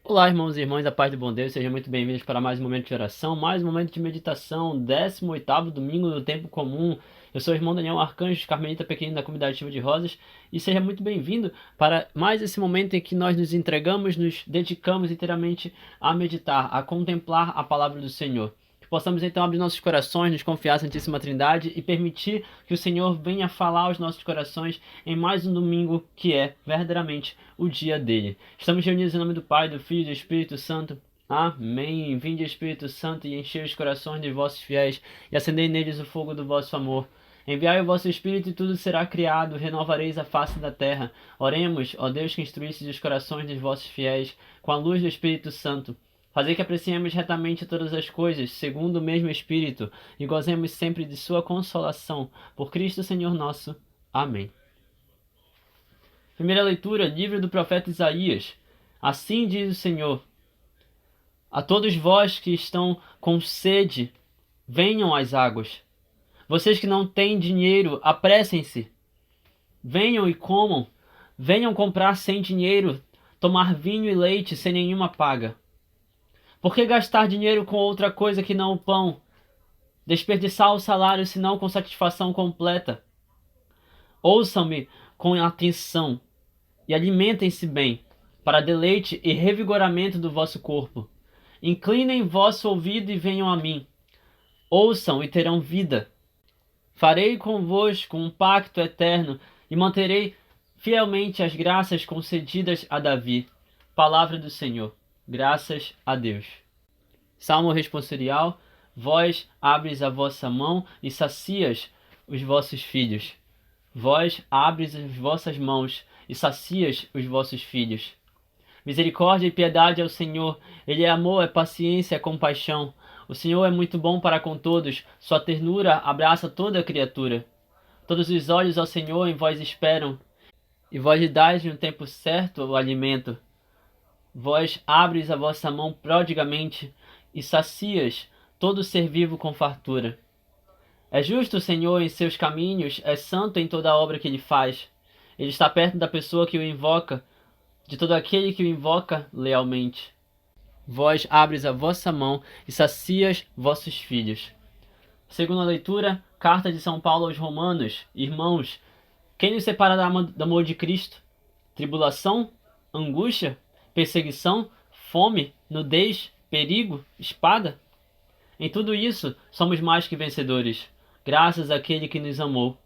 Olá, irmãos e irmãs, a paz do bom Deus, sejam muito bem-vindos para mais um momento de oração, mais um momento de meditação, 18º domingo do tempo comum. Eu sou o irmão Daniel Arcanjo, carmelita pequenino da comunidade Chuva de Rosas, e seja muito bem-vindo para mais esse momento em que nós nos entregamos, nos dedicamos inteiramente a meditar, a contemplar a palavra do Senhor. Que possamos então abrir nossos corações, nos confiar à Santíssima Trindade e permitir que o Senhor venha falar aos nossos corações em mais um domingo que é verdadeiramente o dia dele. Estamos reunidos em nome do Pai, do Filho e do Espírito Santo. Amém. Vinde, Espírito Santo, e enchei os corações dos vossos fiéis e acendei neles o fogo do vosso amor. Enviai o vosso Espírito e tudo será criado, renovareis a face da terra. Oremos, ó Deus que instruísse os corações dos vossos fiéis com a luz do Espírito Santo. Fazer que apreciemos retamente todas as coisas, segundo o mesmo Espírito, e gozemos sempre de sua consolação. Por Cristo Senhor nosso. Amém. Primeira leitura, livro do profeta Isaías. Assim diz o Senhor: a todos vós que estão com sede, venham às águas. Vocês que não têm dinheiro, apressem-se. Venham e comam. Venham comprar sem dinheiro, tomar vinho e leite sem nenhuma paga. Por que gastar dinheiro com outra coisa que não o pão? Desperdiçar o salário senão com satisfação completa? Ouçam-me com atenção e alimentem-se bem, para deleite e revigoramento do vosso corpo. Inclinem vosso ouvido e venham a mim. Ouçam e terão vida. Farei convosco um pacto eterno e manterei fielmente as graças concedidas a Davi. Palavra do Senhor. Graças a Deus. Salmo responsorial. Vós abres a vossa mão e sacias os vossos filhos. Vós abres as vossas mãos e sacias os vossos filhos. Misericórdia e piedade ao Senhor. Ele é amor, é paciência, é compaixão. O Senhor é muito bom para com todos. Sua ternura abraça toda a criatura. Todos os olhos ao Senhor em vós esperam, e vós lhe dais no tempo certo o alimento. Vós abres a vossa mão prodigamente e sacias todo ser vivo com fartura. É justo o Senhor em seus caminhos, é santo em toda a obra que ele faz. Ele está perto da pessoa que o invoca, de todo aquele que o invoca lealmente. Vós abres a vossa mão e sacias vossos filhos. Segunda leitura, carta de São Paulo aos Romanos. Irmãos, quem nos separa do amor de Cristo? Tribulação? Angústia? Perseguição? Fome? Nudez? Perigo? Espada? Em tudo isso, somos mais que vencedores, graças àquele que nos amou.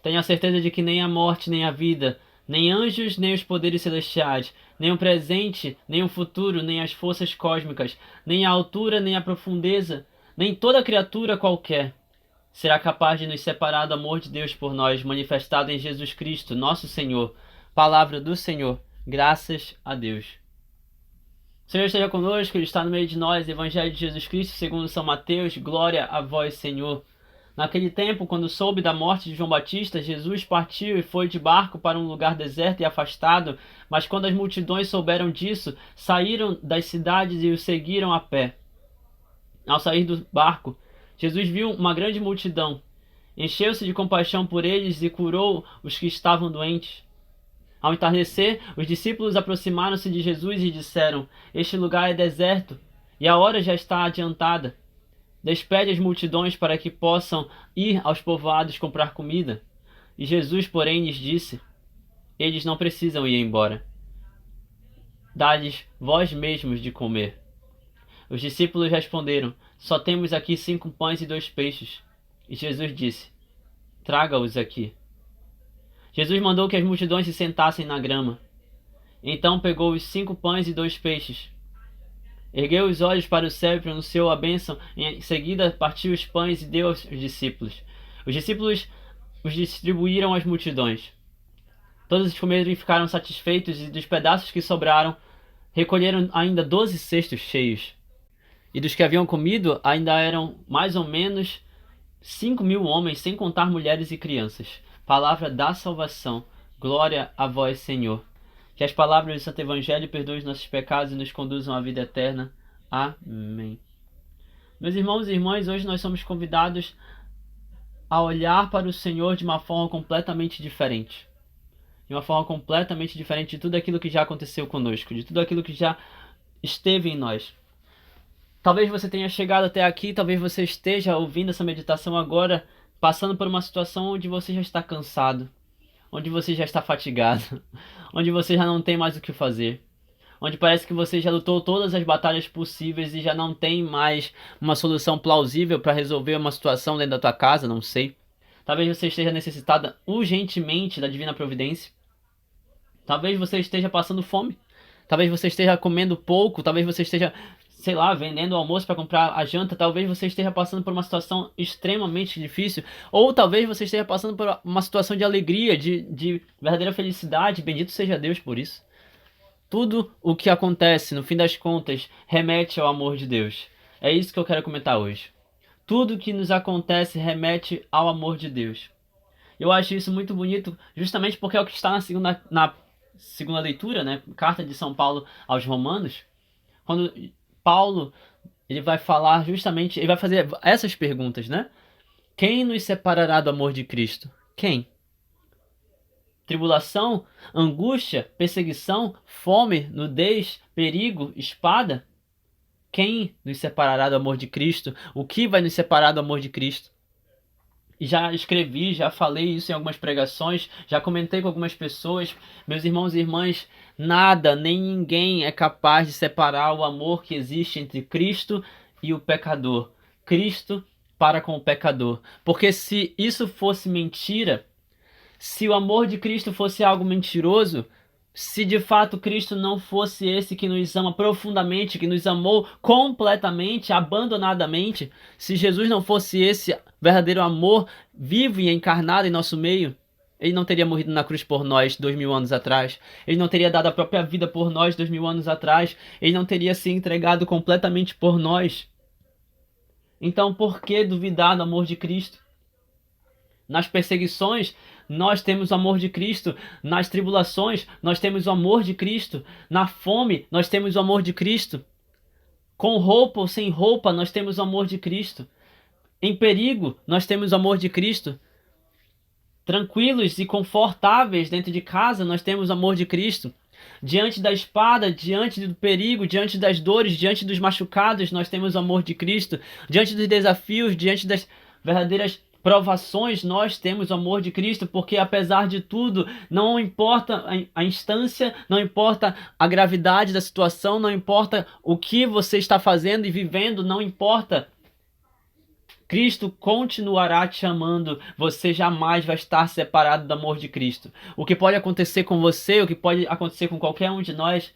Tenho a certeza de que nem a morte, nem a vida, nem anjos, nem os poderes celestiais, nem o presente, nem o futuro, nem as forças cósmicas, nem a altura, nem a profundeza, nem toda criatura qualquer será capaz de nos separar do amor de Deus por nós, manifestado em Jesus Cristo, nosso Senhor. Palavra do Senhor. Graças a Deus. O Senhor esteja conosco, Ele está no meio de nós. Evangelho de Jesus Cristo, segundo São Mateus. Glória a vós, Senhor. Naquele tempo, quando soube da morte de João Batista, Jesus partiu e foi de barco para um lugar deserto e afastado, mas quando as multidões souberam disso, saíram das cidades e o seguiram a pé. Ao sair do barco, Jesus viu uma grande multidão, encheu-se de compaixão por eles e curou os que estavam doentes. Ao entardecer, os discípulos aproximaram-se de Jesus e disseram: este lugar é deserto e a hora já está adiantada. Despede as multidões para que possam ir aos povoados comprar comida. E Jesus, porém, lhes disse: eles não precisam ir embora. Dá-lhes vós mesmos de comer. Os discípulos responderam: só temos aqui 5 pães e 2 peixes. E Jesus disse: traga-os aqui. Jesus mandou que as multidões se sentassem na grama. Então pegou os 5 pães e 2 peixes. Ergueu os olhos para o céu e pronunciou a bênção. Em seguida partiu os pães e deu aos discípulos. Os discípulos os distribuíram às multidões. Todos comeram e ficaram satisfeitos, e dos pedaços que sobraram, recolheram ainda 12 cestos cheios. E dos que haviam comido, ainda eram mais ou menos 5.000 homens, sem contar mulheres e crianças. Palavra da salvação. Glória a vós, Senhor. Que as palavras do Santo Evangelho perdoem os nossos pecados e nos conduzam à vida eterna. Amém. Meus irmãos e irmãs, hoje nós somos convidados a olhar para o Senhor de uma forma completamente diferente. De uma forma completamente diferente de tudo aquilo que já aconteceu conosco, de tudo aquilo que já esteve em nós. Talvez você tenha chegado até aqui, talvez você esteja ouvindo essa meditação agora, passando por uma situação onde você já está cansado, onde você já está fatigado, onde você já não tem mais o que fazer, onde parece que você já lutou todas as batalhas possíveis e já não tem mais uma solução plausível para resolver uma situação dentro da tua casa, não sei. Talvez você esteja necessitada urgentemente da divina providência. Talvez você esteja passando fome. Talvez você esteja comendo pouco, talvez você esteja, sei lá, vendendo o almoço para comprar a janta, talvez você esteja passando por uma situação extremamente difícil, ou talvez você esteja passando por uma situação de alegria, de verdadeira felicidade, bendito seja Deus por isso. Tudo o que acontece, no fim das contas, remete ao amor de Deus. É isso que eu quero comentar hoje. Tudo que nos acontece remete ao amor de Deus. Eu acho isso muito bonito, justamente porque é o que está na segunda leitura, né? Carta de São Paulo aos Romanos, quando Paulo ele vai falar justamente, ele vai fazer essas perguntas, né? Quem nos separará do amor de Cristo? Quem? Tribulação, angústia, perseguição, fome, nudez, perigo, espada? Quem nos separará do amor de Cristo? O que vai nos separar do amor de Cristo? Já escrevi, já falei isso em algumas pregações, já comentei com algumas pessoas. Meus irmãos e irmãs, nada nem ninguém é capaz de separar o amor que existe entre Cristo e o pecador. Cristo para com o pecador. Porque se isso fosse mentira, se o amor de Cristo fosse algo mentiroso, se de fato Cristo não fosse esse que nos ama profundamente, que nos amou completamente, abandonadamente, se Jesus não fosse esse verdadeiro amor vivo e encarnado em nosso meio, ele não teria morrido na cruz por nós 2000 anos atrás, ele não teria dado a própria vida por nós 2000 anos atrás, ele não teria se entregado completamente por nós. Então por que duvidar do amor de Cristo? Nas perseguições, nós temos o amor de Cristo. Nas tribulações, nós temos o amor de Cristo. Na fome, nós temos o amor de Cristo. Com roupa ou sem roupa, nós temos o amor de Cristo. Em perigo, nós temos o amor de Cristo. Tranquilos e confortáveis dentro de casa, nós temos o amor de Cristo. Diante da espada, diante do perigo, diante das dores, diante dos machucados, nós temos o amor de Cristo. Diante dos desafios, diante das verdadeiras provações, nós temos o amor de Cristo, porque apesar de tudo, não importa a instância, não importa a gravidade da situação, não importa o que você está fazendo e vivendo, não importa. Cristo continuará te amando, você jamais vai estar separado do amor de Cristo. O que pode acontecer com você, o que pode acontecer com qualquer um de nós,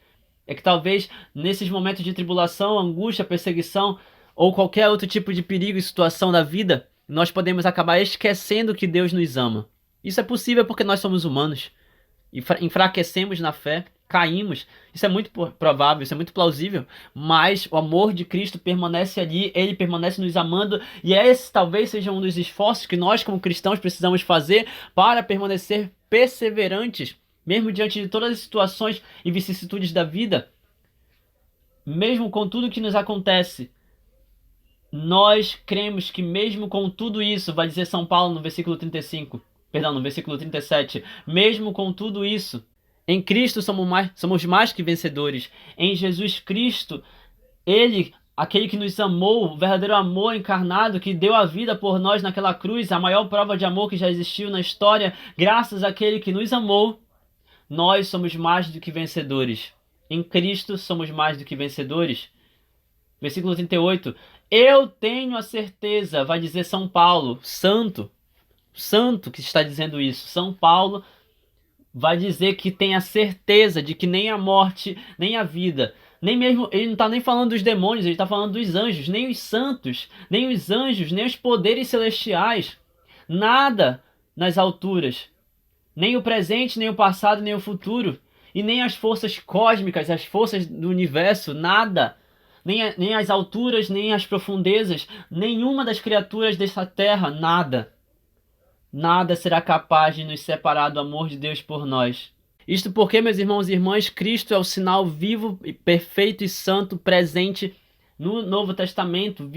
é que talvez nesses momentos de tribulação, angústia, perseguição, ou qualquer outro tipo de perigo e situação da vida, nós podemos acabar esquecendo que Deus nos ama. Isso é possível porque nós somos humanos. Enfraquecemos na fé, caímos. Isso é muito provável, isso é muito plausível. Mas o amor de Cristo permanece ali, Ele permanece nos amando. E esse talvez seja um dos esforços que nós como cristãos precisamos fazer para permanecer perseverantes, mesmo diante de todas as situações e vicissitudes da vida. Mesmo com tudo que nos acontece, nós cremos que mesmo com tudo isso, vai dizer São Paulo no versículo 35, perdão, no versículo 37, mesmo com tudo isso, em Cristo somos mais que vencedores. Em Jesus Cristo, Ele, aquele que nos amou, o verdadeiro amor encarnado, que deu a vida por nós naquela cruz, a maior prova de amor que já existiu na história, graças àquele que nos amou, nós somos mais do que vencedores. Em Cristo somos mais do que vencedores. Versículo 38. Eu tenho a certeza, vai dizer São Paulo, santo que está dizendo isso. São Paulo vai dizer que tem a certeza de que nem a morte, nem a vida, nem mesmo, ele não está nem falando dos demônios, ele está falando dos anjos, nem os santos, nem os anjos, nem os poderes celestiais, nada nas alturas, nem o presente, nem o passado, nem o futuro, e nem as forças cósmicas, as forças do universo, nada. Nem as alturas, nem as profundezas, nenhuma das criaturas dessa terra, nada. Nada será capaz de nos separar do amor de Deus por nós. Isto porque, meus irmãos e irmãs, Cristo é o sinal vivo, perfeito e santo presente no Novo Testamento.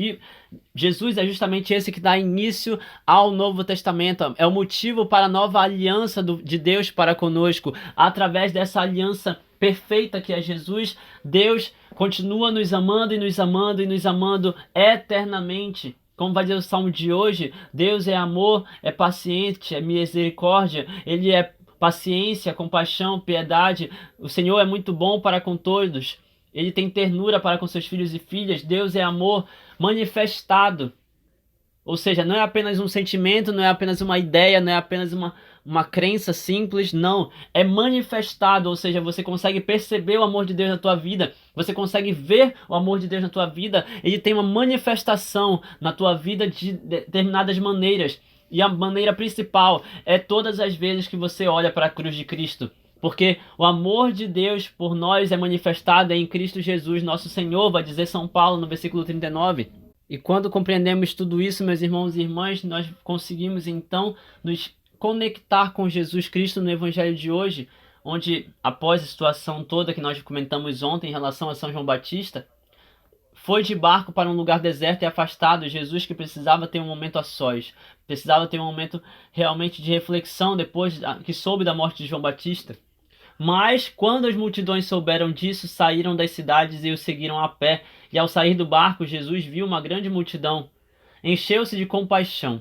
Jesus é justamente esse que dá início ao Novo Testamento. É o motivo para a nova aliança de Deus para conosco. Através dessa aliança perfeita que é Jesus, Deus continua nos amando e nos amando e nos amando eternamente. Como vai dizer o salmo de hoje, Deus é amor, é paciente, é misericórdia, Ele é paciência, compaixão, piedade. O Senhor é muito bom para com todos. Ele tem ternura para com seus filhos e filhas. Deus é amor manifestado. Ou seja, não é apenas um sentimento, não é apenas uma ideia, não é apenas uma crença simples, não. É manifestado, ou seja, você consegue perceber o amor de Deus na tua vida, você consegue ver o amor de Deus na tua vida, ele tem uma manifestação na tua vida de determinadas maneiras. E a maneira principal é todas as vezes que você olha para a cruz de Cristo. Porque o amor de Deus por nós é manifestado em Cristo Jesus, nosso Senhor, vai dizer São Paulo no versículo 39. E quando compreendemos tudo isso, meus irmãos e irmãs, nós conseguimos então nos conectar com Jesus Cristo no Evangelho de hoje, onde, após a situação toda que nós comentamos ontem em relação a São João Batista, foi de barco para um lugar deserto e afastado. Jesus, que precisava ter um momento a sós, precisava ter um momento realmente de reflexão depois que soube da morte de João Batista. Mas, quando as multidões souberam disso, saíram das cidades e o seguiram a pé. E ao sair do barco, Jesus viu uma grande multidão. Encheu-se de compaixão.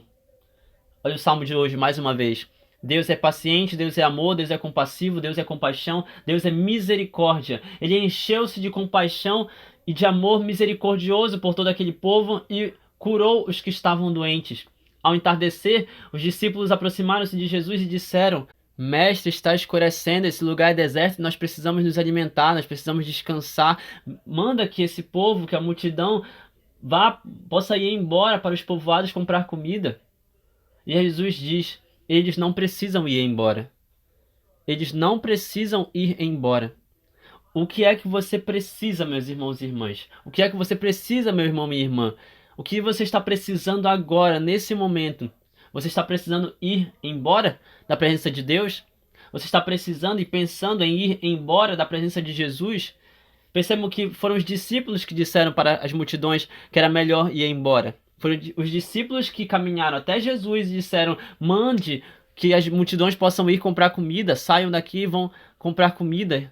Olha o salmo de hoje, mais uma vez. Deus é paciente, Deus é amor, Deus é compassivo, Deus é compaixão, Deus é misericórdia. Ele encheu-se de compaixão e de amor misericordioso por todo aquele povo e curou os que estavam doentes. Ao entardecer, os discípulos aproximaram-se de Jesus e disseram: Mestre, está escurecendo, esse lugar é deserto, nós precisamos nos alimentar, nós precisamos descansar. Manda que esse povo, que a multidão, possa ir embora para os povoados comprar comida. E Jesus diz: eles não precisam ir embora. Eles não precisam ir embora. O que é que você precisa, meus irmãos e irmãs? O que é que você precisa, meu irmão e irmã? O que você está precisando agora, nesse momento? Você está precisando ir embora da presença de Deus? Você está precisando e pensando em ir embora da presença de Jesus? Percebam que foram os discípulos que disseram para as multidões que era melhor ir embora. Foram os discípulos que caminharam até Jesus e disseram: mande que as multidões possam ir comprar comida, saiam daqui e vão comprar comida.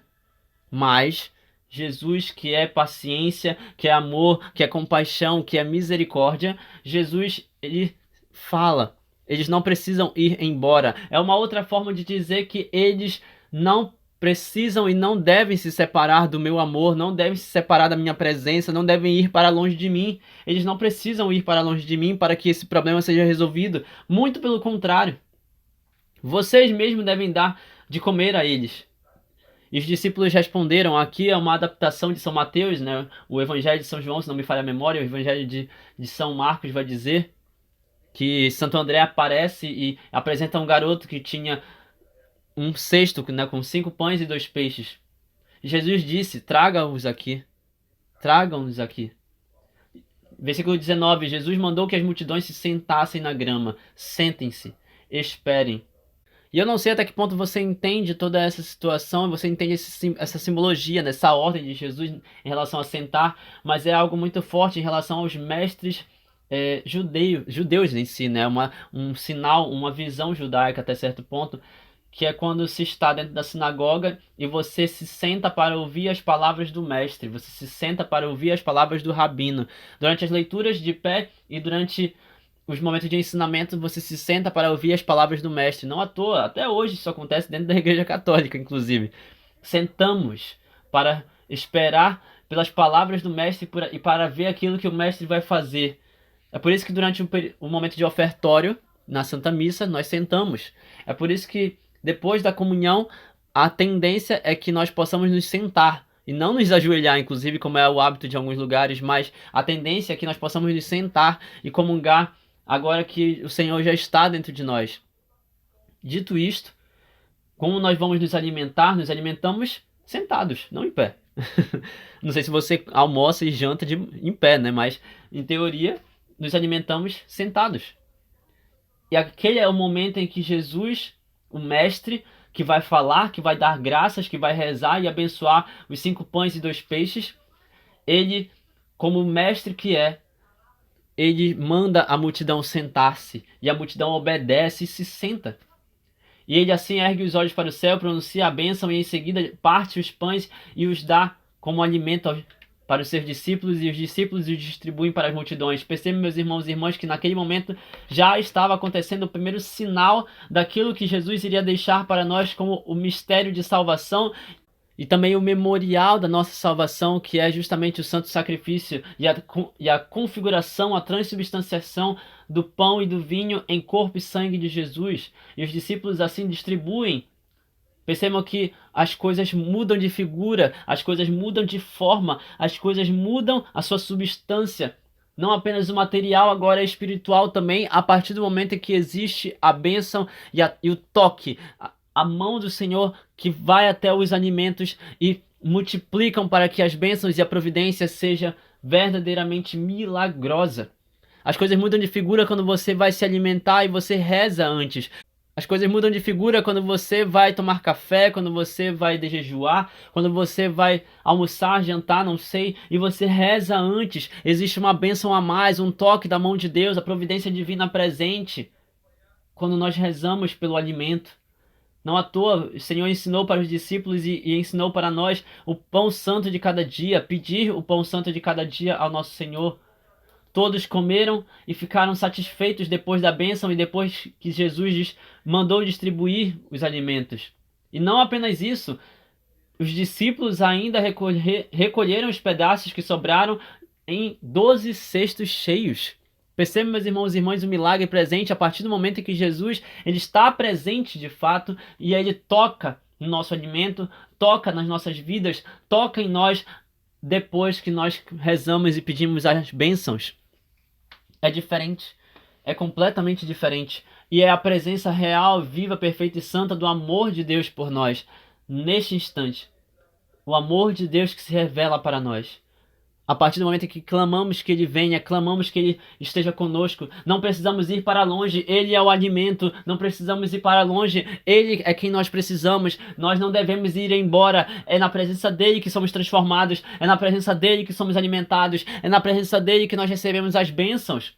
Mas Jesus, que é paciência, que é amor, que é compaixão, que é misericórdia, Jesus, ele fala: eles não precisam ir embora. É uma outra forma de dizer que eles não precisam e não devem se separar do meu amor, não devem se separar da minha presença, não devem ir para longe de mim. Eles não precisam ir para longe de mim para que esse problema seja resolvido. Muito pelo contrário. Vocês mesmos devem dar de comer a eles. E os discípulos responderam, aqui é uma adaptação de São Mateus, né? O Evangelho de São João, se não me falha a memória, o Evangelho de São Marcos vai dizer que Santo André aparece e apresenta um garoto que tinha um cesto, né, com 5 pães e 2 peixes. E Jesus disse: traga-os aqui. Tragam-nos aqui. Versículo 19. Jesus mandou que as multidões se sentassem na grama. Sentem-se. Esperem. E eu não sei até que ponto você entende toda essa situação, você entende essa simbologia, né, essa ordem de Jesus em relação a sentar, mas é algo muito forte em relação aos mestres judeus em si, né? Um sinal, uma visão judaica até certo ponto, que é quando se está dentro da sinagoga e você se senta para ouvir as palavras do mestre, você se senta para ouvir as palavras do rabino. Durante as leituras de pé e durante os momentos de ensinamento, você se senta para ouvir as palavras do mestre. Não à toa, até hoje isso acontece dentro da Igreja Católica, inclusive. Sentamos para esperar pelas palavras do mestre e para ver aquilo que o mestre vai fazer. É por isso que durante o momento de ofertório, na Santa Missa, nós sentamos. É por isso que depois da comunhão, a tendência é que nós possamos nos sentar e não nos ajoelhar, inclusive, como é o hábito de alguns lugares, mas a tendência é que nós possamos nos sentar e comungar agora que o Senhor já está dentro de nós. Dito isto, como nós vamos nos alimentar? Nos alimentamos sentados, não em pé. Não sei se você almoça e janta em pé, né? Mas, em teoria, nos alimentamos sentados. E aquele é o momento em que Jesus, o mestre, que vai falar, que vai dar graças, que vai rezar e abençoar os 5 pães e 2 peixes, ele, como mestre que é, ele manda a multidão sentar-se. E a multidão obedece e se senta. E ele assim ergue os olhos para o céu, pronuncia a bênção e em seguida parte os pães e os dá como alimento para os seus discípulos, e os discípulos os distribuem para as multidões. Percebam, meus irmãos e irmãs, que naquele momento já estava acontecendo o primeiro sinal daquilo que Jesus iria deixar para nós como o mistério de salvação e também o memorial da nossa salvação, que é justamente o santo sacrifício e a configuração, a transubstanciação do pão e do vinho em corpo e sangue de Jesus. E os discípulos assim distribuem. Percebam que as coisas mudam de figura, as coisas mudam de forma, as coisas mudam a sua substância. Não apenas o material, agora é espiritual também, a partir do momento em que existe a bênção e o toque, a mão do Senhor que vai até os alimentos e multiplicam para que as bênçãos e a providência seja verdadeiramente milagrosa. As coisas mudam de figura quando você vai se alimentar e você reza antes. As coisas mudam de figura quando você vai tomar café, quando você vai jejuar, quando você vai almoçar, jantar, não sei, e você reza antes. Existe uma bênção a mais, um toque da mão de Deus, a providência divina presente quando nós rezamos pelo alimento. Não à toa, o Senhor ensinou para os discípulos e ensinou para nós o pão santo de cada dia, pedir o pão santo de cada dia ao nosso Senhor. Todos comeram e ficaram satisfeitos depois da bênção e depois que Jesus mandou distribuir os alimentos. E não apenas isso, os discípulos ainda recolheram os pedaços que sobraram em 12 cestos cheios. Percebam, meus irmãos e irmãs, o milagre presente a partir do momento em que Jesus ele está presente de fato e ele toca no nosso alimento, toca nas nossas vidas, toca em nós depois que nós rezamos e pedimos as bênçãos. É diferente, é completamente diferente. E é a presença real, viva, perfeita e santa do amor de Deus por nós, neste instante. O amor de Deus que se revela para nós. A partir do momento em que clamamos que Ele venha, clamamos que Ele esteja conosco, não precisamos ir para longe, Ele é o alimento, não precisamos ir para longe, Ele é quem nós precisamos, nós não devemos ir embora, é na presença dEle que somos transformados, é na presença dEle que somos alimentados, é na presença dEle que nós recebemos as bênçãos.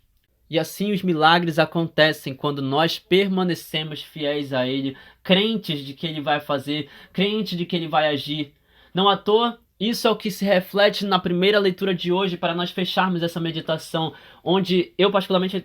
E assim os milagres acontecem quando nós permanecemos fiéis a Ele, crentes de que Ele vai fazer, crentes de que Ele vai agir. Não à toa, isso é o que se reflete na primeira leitura de hoje para nós fecharmos essa meditação, onde eu particularmente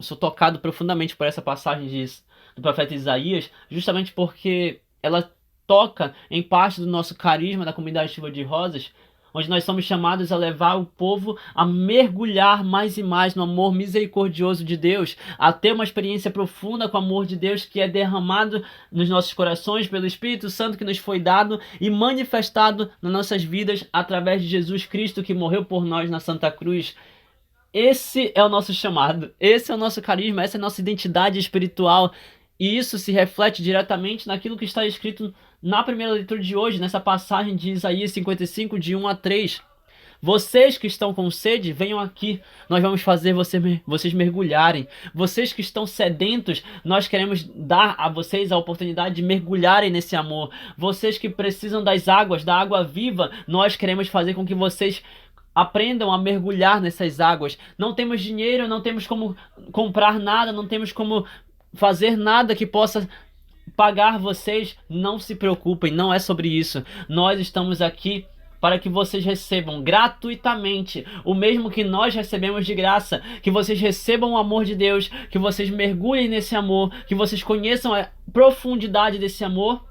sou tocado profundamente por essa passagem do profeta Isaías, justamente porque ela toca em parte do nosso carisma da comunidade Chuva de Rosas, onde nós somos chamados a levar o povo a mergulhar mais e mais no amor misericordioso de Deus, a ter uma experiência profunda com o amor de Deus que é derramado nos nossos corações pelo Espírito Santo que nos foi dado e manifestado nas nossas vidas através de Jesus Cristo que morreu por nós na Santa Cruz. Esse é o nosso chamado, esse é o nosso carisma, essa é a nossa identidade espiritual. E isso se reflete diretamente naquilo que está escrito na primeira leitura de hoje, nessa passagem de Isaías 55, de 1 a 3. Vocês que estão com sede, venham aqui. Nós vamos fazer vocês mergulharem. Vocês que estão sedentos, nós queremos dar a vocês a oportunidade de mergulharem nesse amor. Vocês que precisam das águas, da água viva, nós queremos fazer com que vocês aprendam a mergulhar nessas águas. Não temos dinheiro, não temos como comprar nada, não temos como fazer nada que possa pagar vocês. Não se preocupem, não é sobre isso. Nós estamos aqui para que vocês recebam gratuitamente o mesmo que nós recebemos de graça, que vocês recebam o amor de Deus, que vocês mergulhem nesse amor, que vocês conheçam a profundidade desse amor,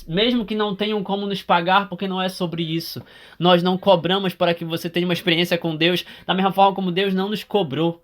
mesmo que não tenham como nos pagar, porque não é sobre isso. Nós não cobramos para que você tenha uma experiência com Deus da mesma forma como Deus não nos cobrou.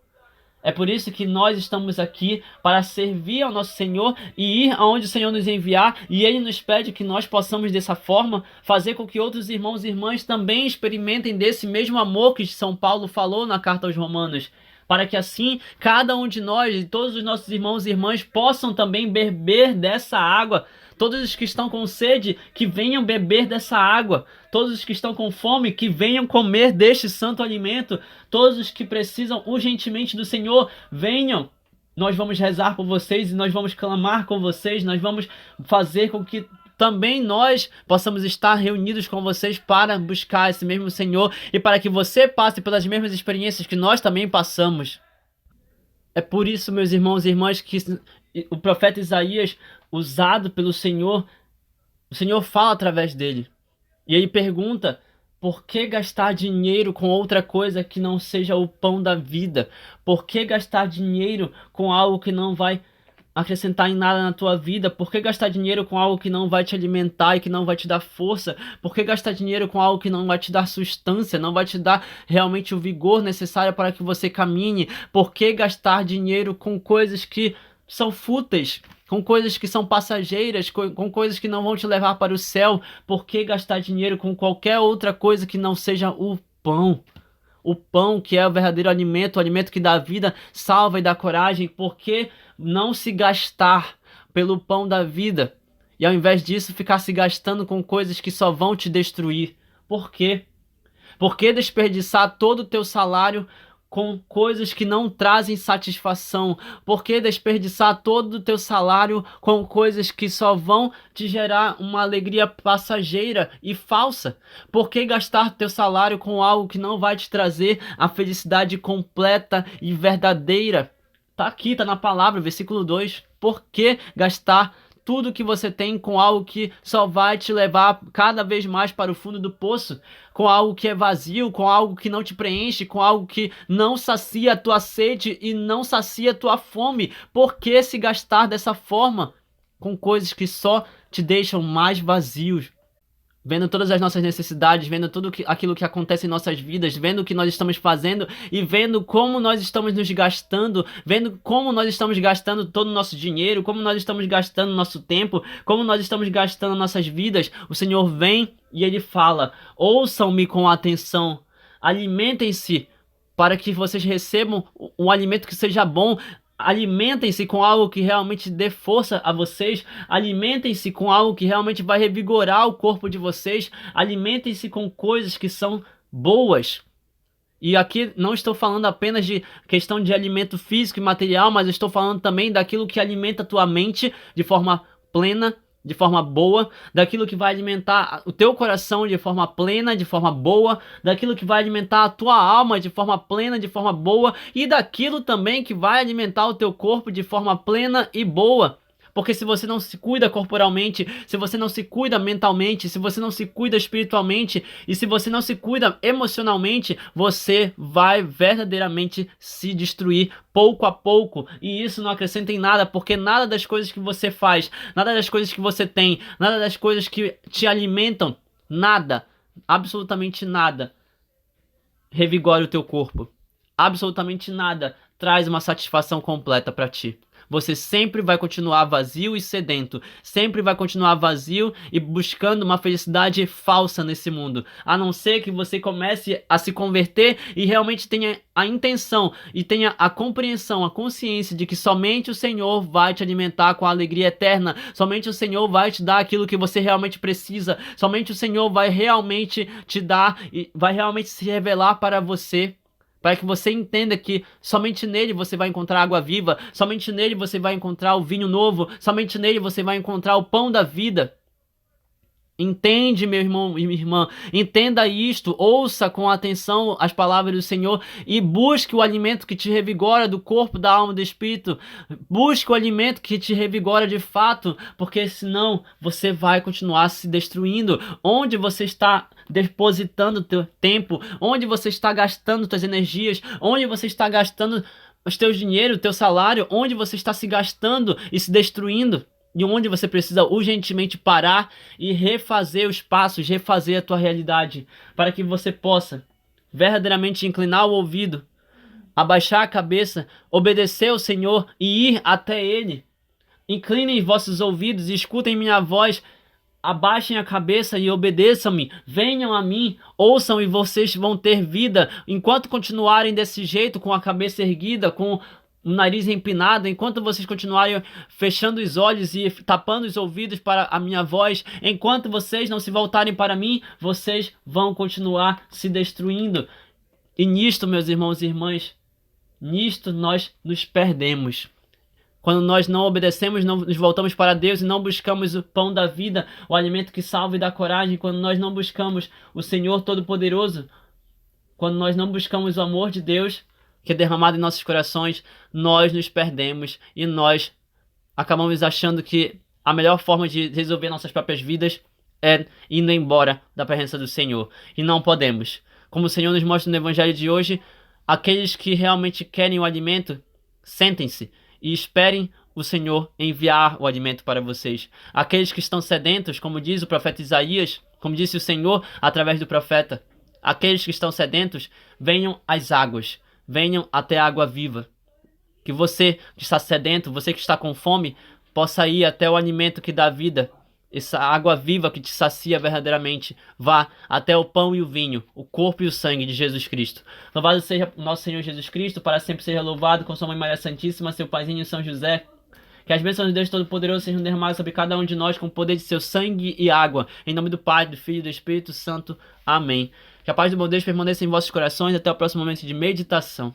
É por isso que nós estamos aqui para servir ao nosso Senhor e ir aonde o Senhor nos enviar, e Ele nos pede que nós possamos dessa forma fazer com que outros irmãos e irmãs também experimentem desse mesmo amor que São Paulo falou na carta aos Romanos, para que assim cada um de nós e todos os nossos irmãos e irmãs possam também beber dessa água. Todos os que estão com sede, que venham beber dessa água. Todos os que estão com fome, que venham comer deste santo alimento. Todos os que precisam urgentemente do Senhor, venham. Nós vamos rezar por vocês e nós vamos clamar com vocês. Nós vamos fazer com que também nós possamos estar reunidos com vocês para buscar esse mesmo Senhor e para que você passe pelas mesmas experiências que nós também passamos. É por isso, meus irmãos e irmãs, que o profeta Isaías, usado pelo Senhor, o Senhor fala através dele. E ele pergunta: por que gastar dinheiro com outra coisa que não seja o pão da vida? Por que gastar dinheiro com algo que não vai acrescentar em nada na tua vida? Por que gastar dinheiro com algo que não vai te alimentar e que não vai te dar força? Por que gastar dinheiro com algo que não vai te dar substância, não vai te dar realmente o vigor necessário para que você caminhe? Por que gastar dinheiro com coisas que são fúteis? Com coisas que são passageiras, com coisas que não vão te levar para o céu? Por que gastar dinheiro com qualquer outra coisa que não seja o pão? O pão que é o verdadeiro alimento, o alimento que dá vida, salva e dá coragem. Por que não se gastar pelo pão da vida? E ao invés disso, ficar se gastando com coisas que só vão te destruir. Por quê? Por que desperdiçar todo o teu salário com coisas que não trazem satisfação? Por que desperdiçar todo o teu salário com coisas que só vão te gerar uma alegria passageira e falsa? Por que gastar teu salário com algo que não vai te trazer a felicidade completa e verdadeira? Tá aqui, tá na palavra, versículo 2. Por que gastar tudo que você tem com algo que só vai te levar cada vez mais para o fundo do poço, com algo que é vazio, com algo que não te preenche, com algo que não sacia a tua sede e não sacia a tua fome? Por que se gastar dessa forma com coisas que só te deixam mais vazios? Vendo todas as nossas necessidades, vendo tudo aquilo que acontece em nossas vidas, vendo o que nós estamos fazendo e vendo como nós estamos nos gastando, vendo como nós estamos gastando todo o nosso dinheiro, como nós estamos gastando nosso tempo, como nós estamos gastando nossas vidas. O Senhor vem e Ele fala: ouçam-me com atenção, alimentem-se para que vocês recebam um alimento que seja bom. Alimentem-se com algo que realmente dê força a vocês. Alimentem-se com algo que realmente vai revigorar o corpo de vocês. Alimentem-se com coisas que são boas. E aqui não estou falando apenas de questão de alimento físico e material, mas estou falando também daquilo que alimenta a tua mente de forma plena, de forma boa, daquilo que vai alimentar o teu coração de forma plena, de forma boa, daquilo que vai alimentar a tua alma de forma plena, de forma boa, e daquilo também que vai alimentar o teu corpo de forma plena e boa. Porque se você não se cuida corporalmente, se você não se cuida mentalmente, se você não se cuida espiritualmente e se você não se cuida emocionalmente, você vai verdadeiramente se destruir pouco a pouco. E isso não acrescenta em nada, porque nada das coisas que você faz, nada das coisas que você tem, nada das coisas que te alimentam, nada, absolutamente nada, revigora o teu corpo. Absolutamente nada traz uma satisfação completa para ti. Você sempre vai continuar vazio e sedento, sempre vai continuar vazio e buscando uma felicidade falsa nesse mundo, a não ser que você comece a se converter e realmente tenha a intenção e tenha a compreensão, a consciência de que somente o Senhor vai te alimentar com a alegria eterna, somente o Senhor vai te dar aquilo que você realmente precisa, somente o Senhor vai realmente te dar e vai realmente se revelar para você. Para que você entenda que somente nele você vai encontrar água viva, somente nele você vai encontrar o vinho novo, somente nele você vai encontrar o pão da vida. Entende, meu irmão e minha irmã, entenda isto, ouça com atenção as palavras do Senhor e busque o alimento que te revigora do corpo, da alma e do espírito. Busque o alimento que te revigora de fato, porque senão você vai continuar se destruindo. Onde você está depositando teu tempo, onde você está gastando suas energias, onde você está gastando os teus dinheiro, o teu salário, onde você está se gastando e se destruindo. E onde você precisa urgentemente parar e refazer os passos, refazer a tua realidade, para que você possa verdadeiramente inclinar o ouvido, abaixar a cabeça, obedecer ao Senhor e ir até Ele. Inclinem vossos ouvidos e escutem minha voz, abaixem a cabeça e obedeçam-me, venham a mim, ouçam e vocês vão ter vida. Enquanto continuarem desse jeito, com a cabeça erguida, com o nariz empinado, enquanto vocês continuarem fechando os olhos e tapando os ouvidos para a minha voz, enquanto vocês não se voltarem para mim, vocês vão continuar se destruindo. E nisto, meus irmãos e irmãs, nisto nós nos perdemos. Quando nós não obedecemos, não nos voltamos para Deus e não buscamos o pão da vida, o alimento que salva e dá coragem, quando nós não buscamos o Senhor Todo-Poderoso, quando nós não buscamos o amor de Deus, que é derramado em nossos corações, nós nos perdemos e nós acabamos achando que a melhor forma de resolver nossas próprias vidas é indo embora da presença do Senhor. E não podemos. Como o Senhor nos mostra no Evangelho de hoje, aqueles que realmente querem o alimento, sentem-se e esperem o Senhor enviar o alimento para vocês. Aqueles que estão sedentos, como diz o profeta Isaías, como disse o Senhor através do profeta, aqueles que estão sedentos, venham às águas, venham até a água viva. Que você que está sedento, você que está com fome, possa ir até o alimento que dá vida, essa água viva que te sacia verdadeiramente. Vá até o pão e o vinho, o corpo e o sangue de Jesus Cristo. Louvado seja o nosso Senhor Jesus Cristo, para sempre seja louvado, com sua Mãe Maria Santíssima, seu Paizinho São José. Que as bênçãos de Deus Todo-Poderoso sejam derramadas sobre cada um de nós com o poder de seu sangue e água. Em nome do Pai, do Filho e do Espírito Santo. Amém. Que a paz do bom Deus permaneça em vossos corações. Até o próximo momento de meditação.